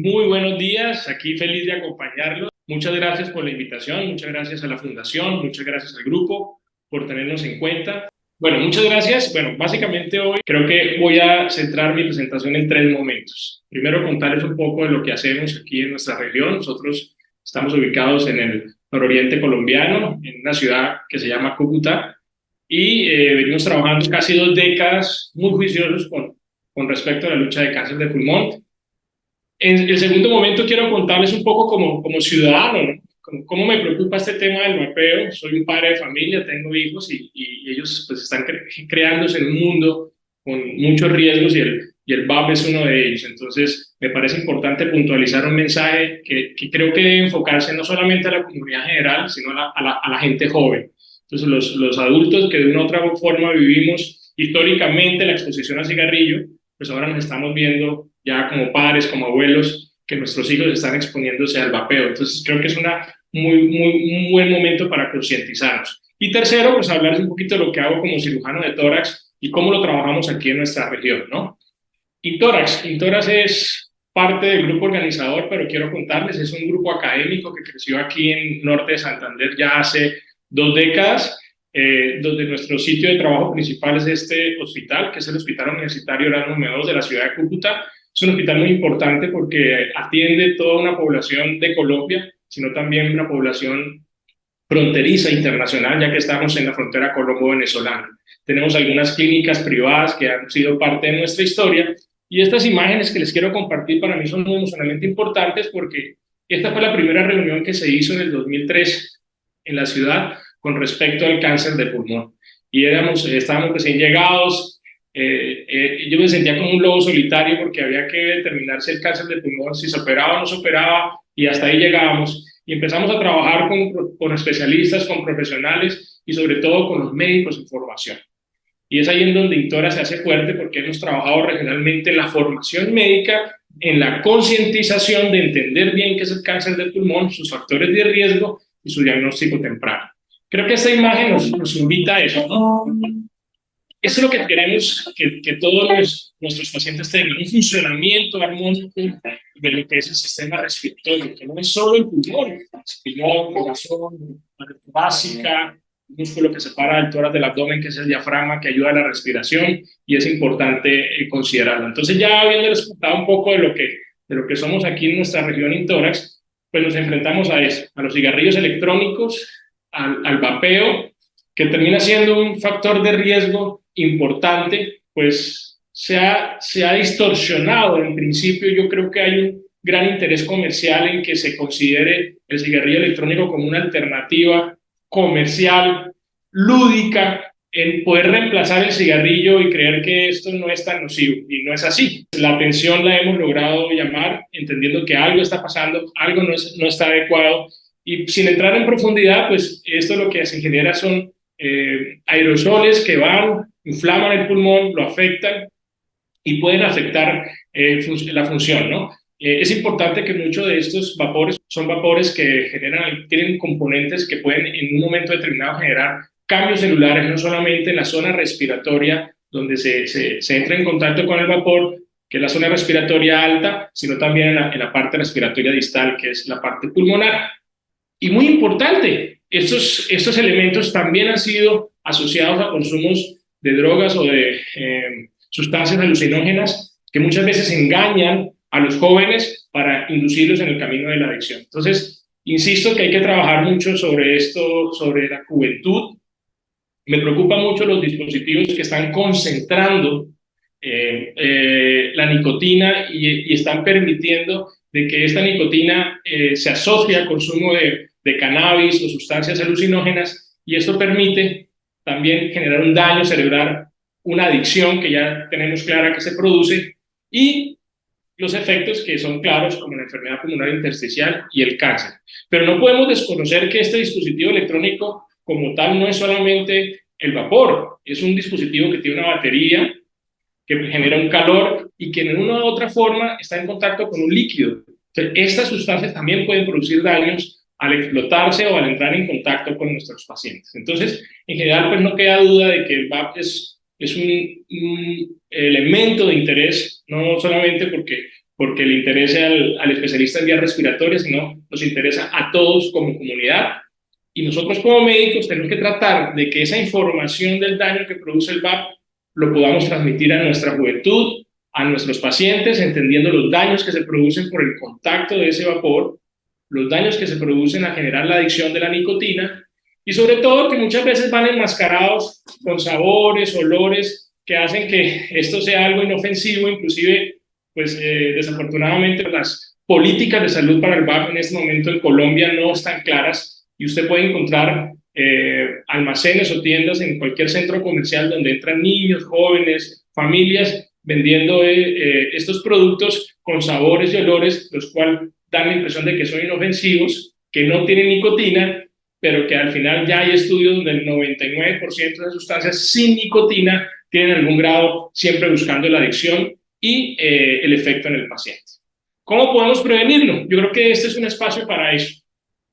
Muy buenos días, aquí feliz de acompañarlos. Muchas gracias por la invitación, muchas gracias a la Fundación, muchas gracias al grupo por tenernos en cuenta. Bueno, muchas gracias. Bueno, básicamente hoy creo que voy a centrar mi presentación en tres momentos. Primero, contarles un poco de lo que hacemos aquí en nuestra región. Nosotros estamos ubicados en el nororiente colombiano, en una ciudad que se llama Cúcuta, y venimos trabajando casi 2 décadas muy juiciosos con respecto a la lucha de cáncer de pulmón. En el segundo momento quiero contarles un poco como ciudadano, ¿no? Cómo me preocupa este tema del mapeo. Soy un padre de familia, tengo hijos y ellos pues están creándose en un mundo con muchos riesgos y el VAP es uno de ellos. Entonces me parece importante puntualizar un mensaje que creo que debe enfocarse no solamente a la comunidad general, sino a la gente joven. Entonces los adultos que de una u otra forma vivimos históricamente la exposición al cigarrillo, pues ahora nos estamos viendo ya como padres, como abuelos, que nuestros hijos están exponiéndose al vapeo. Entonces creo que es un buen momento para concientizarnos. Y tercero, pues hablarles un poquito de lo que hago como cirujano de tórax y cómo lo trabajamos aquí en nuestra región, ¿no? Intórax es parte del grupo organizador, pero quiero contarles, es un grupo académico que creció aquí en Norte de Santander ya hace 2 décadas, donde nuestro sitio de trabajo principal es este hospital, que es el Hospital Universitario Erasmo M2 de la ciudad de Cúcuta. Es un hospital muy importante porque atiende toda una población de Colombia, sino también una población fronteriza internacional, ya que estamos en la frontera colombo-venezolana. Tenemos algunas clínicas privadas que han sido parte de nuestra historia y estas imágenes que les quiero compartir para mí son muy emocionalmente importantes porque esta fue la primera reunión que se hizo en el 2003 en la ciudad con respecto al cáncer de pulmón. Y estábamos recién llegados, yo me sentía como un lobo solitario porque había que determinar si el cáncer de pulmón, si se operaba o no se operaba, y hasta ahí llegábamos. Y empezamos a trabajar con especialistas, con profesionales y sobre todo con los médicos en formación. Y es ahí en donde Intora se hace fuerte porque hemos trabajado regionalmente en la formación médica, en la concientización de entender bien qué es el cáncer del pulmón, sus factores de riesgo y su diagnóstico temprano. Creo que esta imagen nos invita a eso, ¿no? Eso es lo que queremos que todos nuestros pacientes tengan, un funcionamiento armónico de lo que es el sistema respiratorio, que no es solo el pulmón, el corazón, la parte básica, el músculo que separa el tórax del abdomen, que es el diafragma, que ayuda a la respiración, y es importante considerarlo. Entonces, ya habiéndoles contado un poco de lo que somos aquí en nuestra región Intórax, pues nos enfrentamos a eso, a los cigarrillos electrónicos, al vapeo, que termina siendo un factor de riesgo importante, pues se ha distorsionado. En principio, yo creo que hay un gran interés comercial en que se considere el cigarrillo electrónico como una alternativa comercial, lúdica, en poder reemplazar el cigarrillo y creer que esto no es tan nocivo, y no es así. La atención la hemos logrado llamar, entendiendo que algo está pasando, algo no está adecuado, y sin entrar en profundidad, pues esto lo que se genera son aerosoles que inflaman el pulmón, lo afectan y pueden afectar la función, ¿no? Es importante que muchos de estos vapores son vapores que tienen componentes que pueden en un momento determinado generar cambios celulares, no solamente en la zona respiratoria, donde se entra en contacto con el vapor, que es la zona respiratoria alta, sino también en la parte respiratoria distal, que es la parte pulmonar. Y muy importante, estos elementos también han sido asociados a consumos de drogas o de sustancias alucinógenas que muchas veces engañan a los jóvenes para inducirlos en el camino de la adicción. Entonces, insisto que hay que trabajar mucho sobre esto, sobre la juventud. Me preocupa mucho los dispositivos que están concentrando la nicotina y están permitiendo de que esta nicotina se asocie al consumo de cannabis o sustancias alucinógenas, y esto permite también generar un daño cerebral, una adicción que ya tenemos clara que se produce, y los efectos que son claros como la enfermedad pulmonar intersticial y el cáncer. Pero no podemos desconocer que este dispositivo electrónico como tal no es solamente el vapor, es un dispositivo que tiene una batería que genera un calor y que en una u otra forma está en contacto con un líquido. Entonces, estas sustancias también pueden producir daños al explotarse o al entrar en contacto con nuestros pacientes. Entonces, en general, pues no queda duda de que el VAP es un elemento de interés, no solamente porque le interese al especialista en vías respiratorias, sino nos interesa a todos como comunidad. Y nosotros como médicos tenemos que tratar de que esa información del daño que produce el VAP lo podamos transmitir a nuestra juventud, a nuestros pacientes, entendiendo los daños que se producen por el contacto de ese vapor, los daños que se producen a generar la adicción de la nicotina, y sobre todo que muchas veces van enmascarados con sabores, olores, que hacen que esto sea algo inofensivo, inclusive, pues desafortunadamente las políticas de salud para el VAP en este momento en Colombia no están claras, y usted puede encontrar almacenes o tiendas en cualquier centro comercial donde entran niños, jóvenes, familias, vendiendo estos productos con sabores y olores, los cuales dan la impresión de que son inofensivos, que no tienen nicotina, pero que al final ya hay estudios donde el 99% de sustancias sin nicotina tienen algún grado, siempre buscando la adicción y el efecto en el paciente. ¿Cómo podemos prevenirlo? Yo creo que este es un espacio para eso.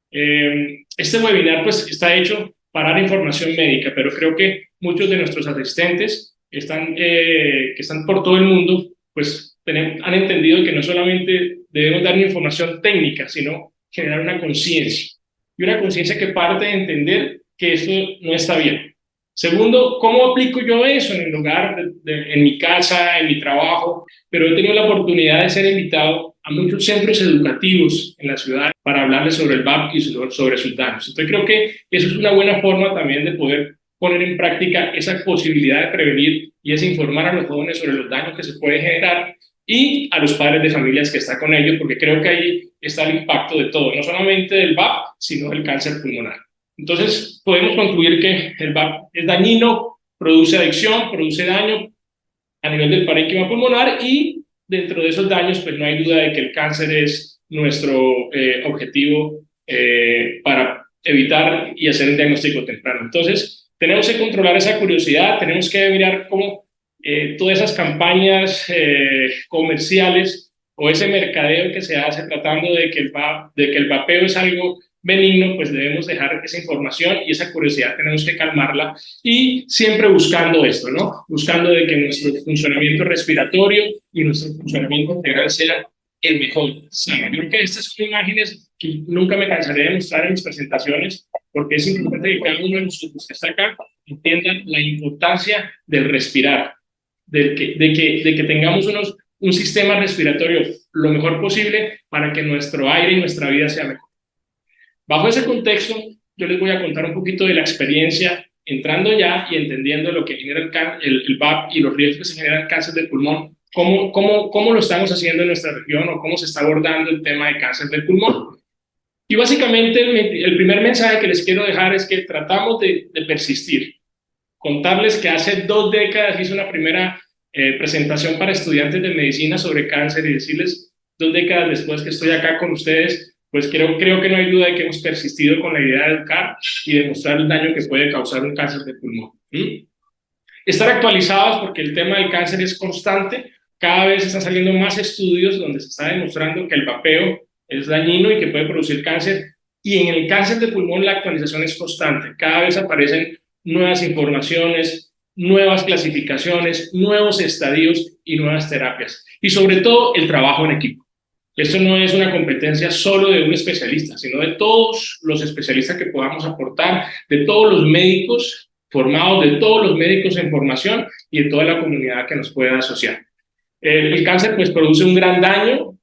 Este webinar pues está hecho para dar información médica, pero creo que muchos de nuestros asistentes que están por todo el mundo pues han entendido que no solamente debemos dar información técnica, sino generar una conciencia, y una conciencia que parte de entender que esto no está bien. Segundo, ¿cómo aplico yo eso en el lugar, en mi casa, en mi trabajo? Pero he tenido la oportunidad de ser invitado a muchos centros educativos en la ciudad para hablarles sobre el VAP y sobre sus daños. Entonces creo que eso es una buena forma también de poder poner en práctica esa posibilidad de prevenir, y es informar a los jóvenes sobre los daños que se pueden generar, y a los padres de familias que están con ellos, porque creo que ahí está el impacto de todo, no solamente del VAP, sino del cáncer pulmonar. Entonces, podemos concluir que el VAP es dañino, produce adicción, produce daño a nivel del parénquima pulmonar, y dentro de esos daños, pues no hay duda de que el cáncer es nuestro objetivo para evitar y hacer un diagnóstico temprano. Entonces, tenemos que controlar esa curiosidad, tenemos que mirar cómo todas esas campañas comerciales o ese mercadeo que se hace tratando de que el vapeo es algo benigno, pues debemos dejar esa información y esa curiosidad tenemos que calmarla, y siempre buscando esto, ¿no? Buscando de que nuestro funcionamiento respiratorio y nuestro funcionamiento integral sea el mejor. Sí, yo creo que estas son imágenes que nunca me cansaré de mostrar en mis presentaciones, porque es importante que cada uno de nosotros que está acá entienda la importancia del respirar, de que tengamos un sistema respiratorio lo mejor posible para que nuestro aire y nuestra vida sea mejor. Bajo ese contexto, yo les voy a contar un poquito de la experiencia entrando ya y entendiendo lo que genera el VAP y los riesgos que se generan cáncer de pulmón, cómo lo estamos haciendo en nuestra región o cómo se está abordando el tema de cáncer del pulmón. Y básicamente el primer mensaje que les quiero dejar es que tratamos de persistir. Contarles que hace 2 décadas hice una primera presentación para estudiantes de medicina sobre cáncer, y decirles 2 décadas después que estoy acá con ustedes, pues creo que no hay duda de que hemos persistido con la idea de educar y demostrar el daño que puede causar un cáncer de pulmón. Estar actualizados, porque el tema del cáncer es constante. Cada vez están saliendo más estudios donde se está demostrando que el vapeo es dañino y que puede producir cáncer, y en el cáncer de pulmón la actualización es constante. Cada vez aparecen nuevas informaciones, nuevas clasificaciones, nuevos estadios y nuevas terapias, y sobre todo el trabajo en equipo. Esto no es una competencia solo de un especialista, sino de todos los especialistas que podamos aportar, de todos los médicos formados, de todos los médicos en formación y de toda la comunidad que nos pueda asociar. El cáncer pues produce un gran daño.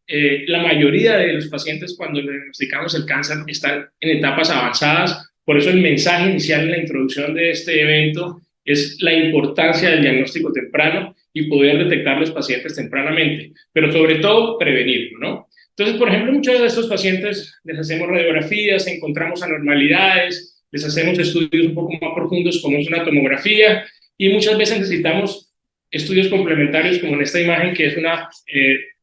La mayoría de los pacientes cuando diagnosticamos el cáncer están en etapas avanzadas. Por eso el mensaje inicial en la introducción de este evento es la importancia del diagnóstico temprano y poder detectar los pacientes tempranamente, pero sobre todo prevenirlo, ¿no? Entonces, por ejemplo, muchos de estos pacientes les hacemos radiografías, encontramos anormalidades, les hacemos estudios un poco más profundos como es una tomografía, y muchas veces necesitamos estudios complementarios como en esta imagen que es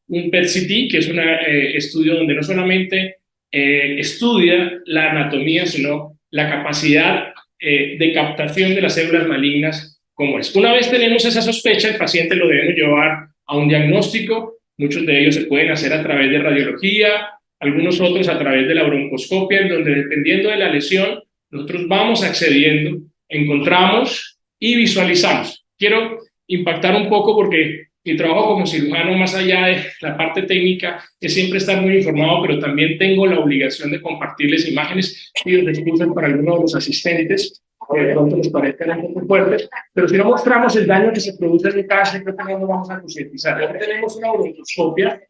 un PET-CT, que es un estudio donde no solamente estudia la anatomía, sino la capacidad de captación de las células malignas como es. Una vez tenemos esa sospecha, el paciente lo debemos llevar a un diagnóstico. Muchos de ellos se pueden hacer a través de radiología, algunos otros a través de la broncoscopia, en donde dependiendo de la lesión, nosotros vamos accediendo, encontramos y visualizamos. Quiero impactar un poco porque Mi trabajo como cirujano, más allá de la parte técnica, es siempre estar muy informado, pero también tengo la obligación de compartirles imágenes y disculpen para algunos de los asistentes, que de pronto les parezcan un poco fuertes, pero si no mostramos el daño que se produce en el cáncer, creo que no nos vamos a concientizar. Aquí tenemos una broncoscopia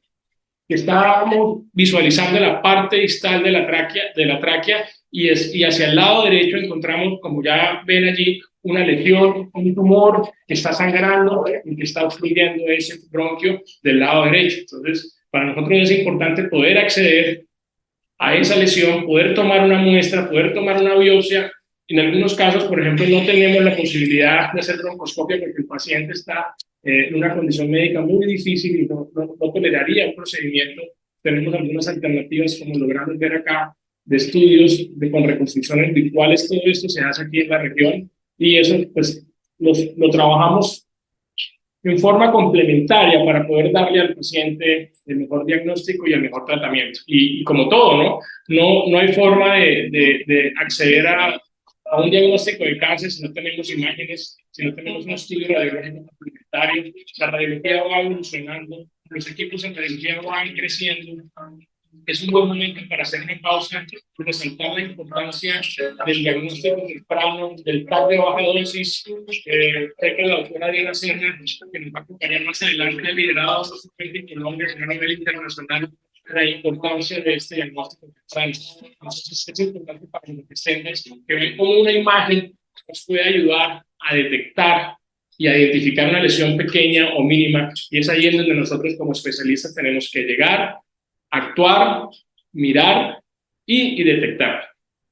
que estábamos visualizando la parte distal de la tráquea y hacia el lado derecho encontramos, como ya ven allí, una lesión, un tumor que está sangrando y que está obstruyendo ese bronquio del lado derecho. Entonces, para nosotros es importante poder acceder a esa lesión, poder tomar una muestra, poder tomar una biopsia. En algunos casos, por ejemplo, no tenemos la posibilidad de hacer broncoscopia porque el paciente está en una condición médica muy difícil y no toleraría un procedimiento. Tenemos algunas alternativas, como logramos ver acá, de estudios con reconstrucciones virtuales. Todo esto se hace aquí en la región y eso pues lo trabajamos en forma complementaria para poder darle al paciente el mejor diagnóstico y el mejor tratamiento. Y como todo, no hay forma de acceder a un diagnóstico de cáncer si no tenemos imágenes, si no tenemos un estudio radiológico complementario. La radiología va evolucionando, los equipos en radiología van creciendo. Es un buen momento para hacer una pausa y resaltar la importancia del diagnóstico temprano, del TAC de baja dosis. Sé que la doctora Diana Serra, que nos va a acompañar más adelante, ha liderado en Colombia a nivel internacional la importancia de este diagnóstico temprano. Entonces, es importante para los pacientes que ven cómo una imagen nos puede ayudar a detectar y a identificar una lesión pequeña o mínima, y es ahí en donde nosotros como especialistas tenemos que llegar, actuar, mirar y detectar.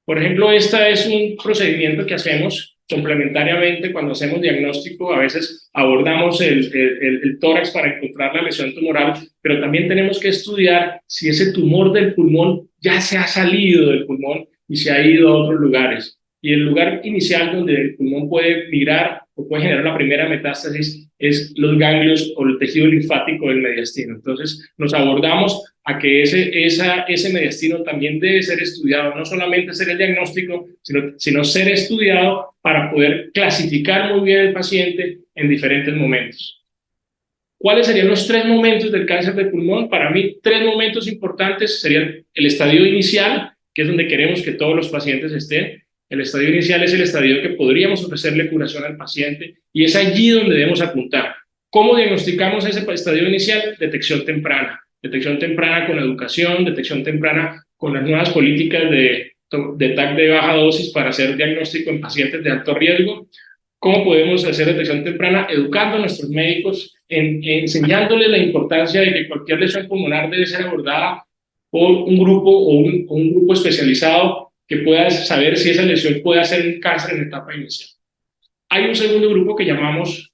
Por ejemplo, este es un procedimiento que hacemos complementariamente cuando hacemos diagnóstico. A veces abordamos el tórax para encontrar la lesión tumoral, pero también tenemos que estudiar si ese tumor del pulmón ya se ha salido del pulmón y se ha ido a otros lugares. Y el lugar inicial donde el pulmón puede migrar o puede generar la primera metástasis es los ganglios o el tejido linfático del mediastino. Entonces, nos abordamos a que ese mediastino también debe ser estudiado, no solamente hacer el diagnóstico, sino ser estudiado para poder clasificar muy bien el paciente en diferentes momentos. ¿Cuáles serían los 3 momentos del cáncer de pulmón? Para mí, 3 momentos importantes serían el estadio inicial, que es donde queremos que todos los pacientes estén. El estadio inicial es el estadio que podríamos ofrecerle curación al paciente y es allí donde debemos apuntar. ¿Cómo diagnosticamos ese estadio inicial? Detección temprana. Detección temprana con educación, detección temprana con las nuevas políticas de TAC de baja dosis para hacer diagnóstico en pacientes de alto riesgo. ¿Cómo podemos hacer detección temprana? Educando a nuestros médicos, enseñándoles la importancia de que cualquier lesión pulmonar debe ser abordada por un grupo o un grupo especializado que pueda saber si esa lesión puede hacer un cáncer en etapa inicial. Hay un segundo grupo que llamamos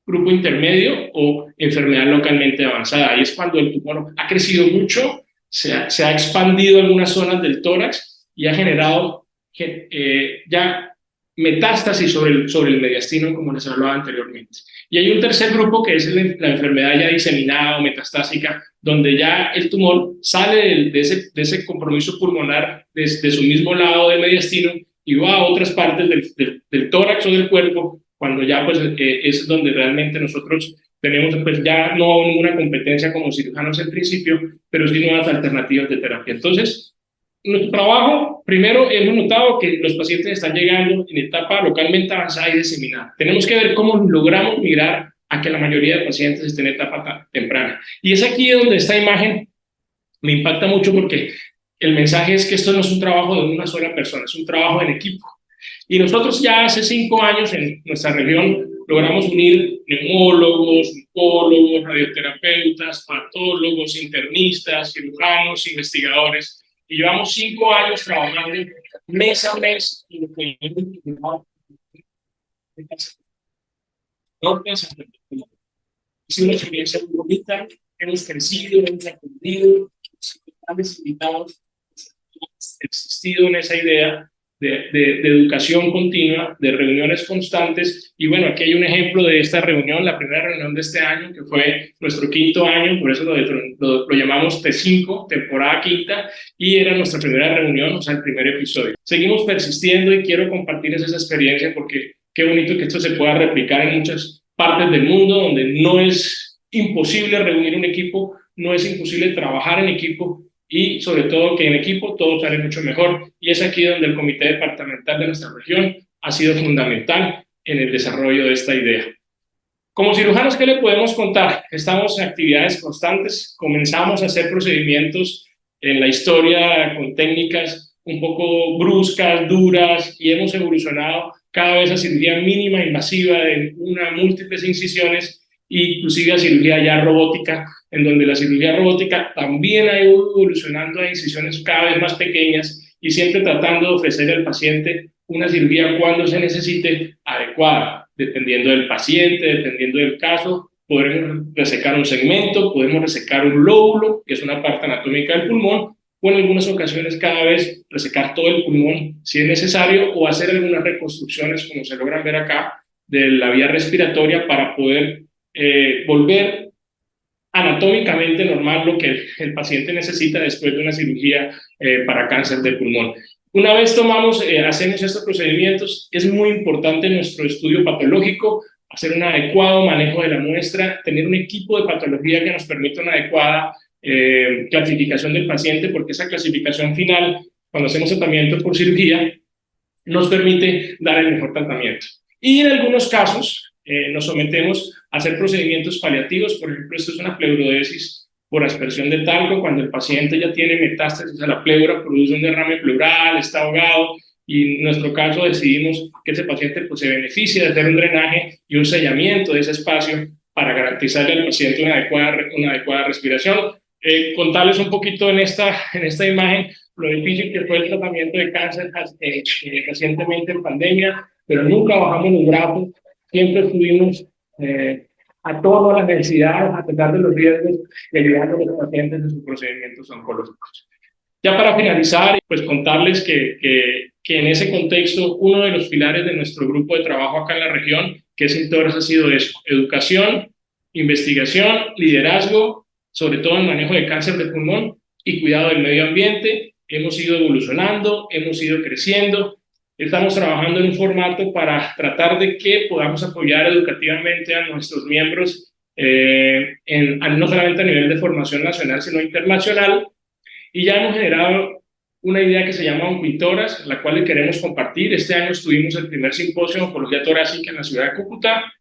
grupo intermedio o enfermedad localmente avanzada. Ahí es cuando el tumor ha crecido mucho, se ha expandido en algunas zonas del tórax y ha generado ya metástasis sobre el mediastino, como les hablaba anteriormente. Y hay un tercer grupo que es la enfermedad ya diseminada o metastásica, donde ya el tumor sale de ese compromiso pulmonar de su mismo lado del mediastino y va a otras partes del tórax o del cuerpo, cuando ya pues, es donde realmente nosotros tenemos pues, ya no ninguna competencia como cirujanos en principio, pero sí nuevas alternativas de terapia. Entonces, nuestro trabajo, primero hemos notado que los pacientes están llegando en etapa localmente avanzada y diseminada. Tenemos que ver cómo logramos migrar a que la mayoría de pacientes estén en etapa temprana. Y es aquí donde esta imagen me impacta mucho porque el mensaje es que esto no es un trabajo de una sola persona, es un trabajo en equipo. Y nosotros ya hace 5 años en nuestra región logramos unir neumólogos, oncólogos, radioterapeutas, patólogos, internistas, cirujanos, investigadores. Y llevamos 5 años trabajando mes a mes en lo que es una experiencia muy bonita, hemos crecido, hemos aprendido, hemos invitados, existido en esa idea de educación continua, de reuniones constantes, y bueno, aquí hay un ejemplo de esta reunión, la primera reunión de este año, que fue nuestro 5.º año, por eso lo llamamos T5, temporada quinta, y era nuestra primera reunión, o sea, el primer episodio. Seguimos persistiendo y quiero compartirles esa experiencia porque qué bonito que esto se pueda replicar en partes del mundo donde no es imposible reunir un equipo, no es imposible trabajar en equipo y sobre todo que en equipo todo sale mucho mejor. Y es aquí donde el comité departamental de nuestra región ha sido fundamental en el desarrollo de esta idea. Como cirujanos, ¿qué le podemos contar? Estamos en actividades constantes, comenzamos a hacer procedimientos en la historia con técnicas un poco bruscas, duras, y hemos evolucionado cada vez a cirugía mínima invasiva de múltiples incisiones, inclusive a cirugía ya robótica, en donde la cirugía robótica también ha ido evolucionando a incisiones cada vez más pequeñas y siempre tratando de ofrecer al paciente una cirugía cuando se necesite adecuada, dependiendo del paciente, dependiendo del caso. Podemos resecar un segmento, podemos resecar un lóbulo, que es una parte anatómica del pulmón, o en algunas ocasiones cada vez resecar todo el pulmón si es necesario, o hacer algunas reconstrucciones, como se logran ver acá, de la vía respiratoria para poder volver anatómicamente normal lo que el paciente necesita después de una cirugía para cáncer de pulmón. Una vez hacemos estos procedimientos, es muy importante nuestro estudio patológico, hacer un adecuado manejo de la muestra, tener un equipo de patología que nos permita una adecuada clasificación del paciente, porque esa clasificación final, cuando hacemos tratamiento por cirugía, nos permite dar el mejor tratamiento. Y en algunos casos nos sometemos a hacer procedimientos paliativos. Por ejemplo, esto es una pleurodesis por aspersión de talco, cuando el paciente ya tiene metástasis a la pleura, produce un derrame pleural, está ahogado, y en nuestro caso decidimos que ese paciente pues, se beneficie de hacer un drenaje y un sellamiento de ese espacio para garantizarle al paciente una adecuada respiración. Contarles un poquito en esta imagen lo difícil que fue el tratamiento de cáncer recientemente en pandemia, pero nunca bajamos los brazos, siempre estuvimos a todas las necesidades, a pesar de los riesgos, de ayudar a los pacientes en sus procedimientos oncológicos. Ya para finalizar, pues contarles que en ese contexto, uno de los pilares de nuestro grupo de trabajo acá en la región, que es Intores, ha sido eso: educación, investigación, liderazgo, sobre todo en manejo de cáncer de pulmón y cuidado del medio ambiente. Hemos ido evolucionando, hemos ido creciendo. Estamos trabajando en un formato para tratar de que podamos apoyar educativamente a nuestros miembros, no solamente a nivel de formación nacional, sino internacional. Y ya hemos generado una idea que se llama Oncointoras, la cual le queremos compartir. Este año estuvimos en el primer simposio de oncología torácica en la ciudad de Cúcuta.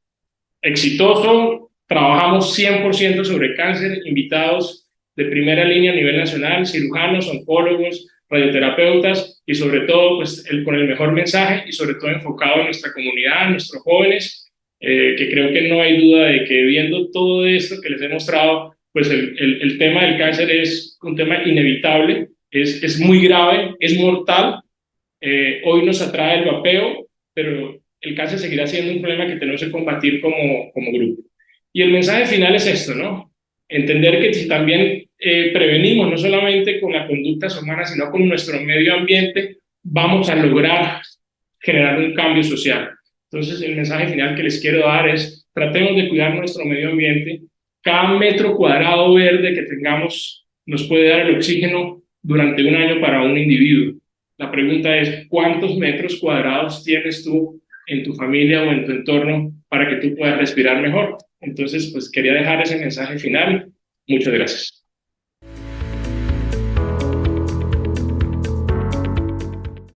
Exitoso, trabajamos 100% sobre cáncer, invitados de primera línea a nivel nacional, cirujanos, oncólogos, radioterapeutas, y sobre todo pues, con el mejor mensaje y sobre todo enfocado en nuestra comunidad, en nuestros jóvenes, que creo que no hay duda de que viendo todo esto que les he mostrado, pues el tema del cáncer es un tema inevitable, es muy grave, es mortal. Hoy nos atrae el vapeo, pero el cáncer seguirá siendo un problema que tenemos que combatir como grupo. Y el mensaje final es esto, ¿no? Entender que si también prevenimos, no solamente con las conductas humanas, sino con nuestro medio ambiente, vamos a lograr generar un cambio social. Entonces, el mensaje final que les quiero dar es: tratemos de cuidar nuestro medio ambiente. Cada metro cuadrado verde que tengamos nos puede dar el oxígeno durante un año para un individuo. La pregunta es: ¿cuántos metros cuadrados tienes tú en tu familia o en tu entorno para que tú puedas respirar mejor? Entonces, pues quería dejar ese mensaje final. Muchas gracias.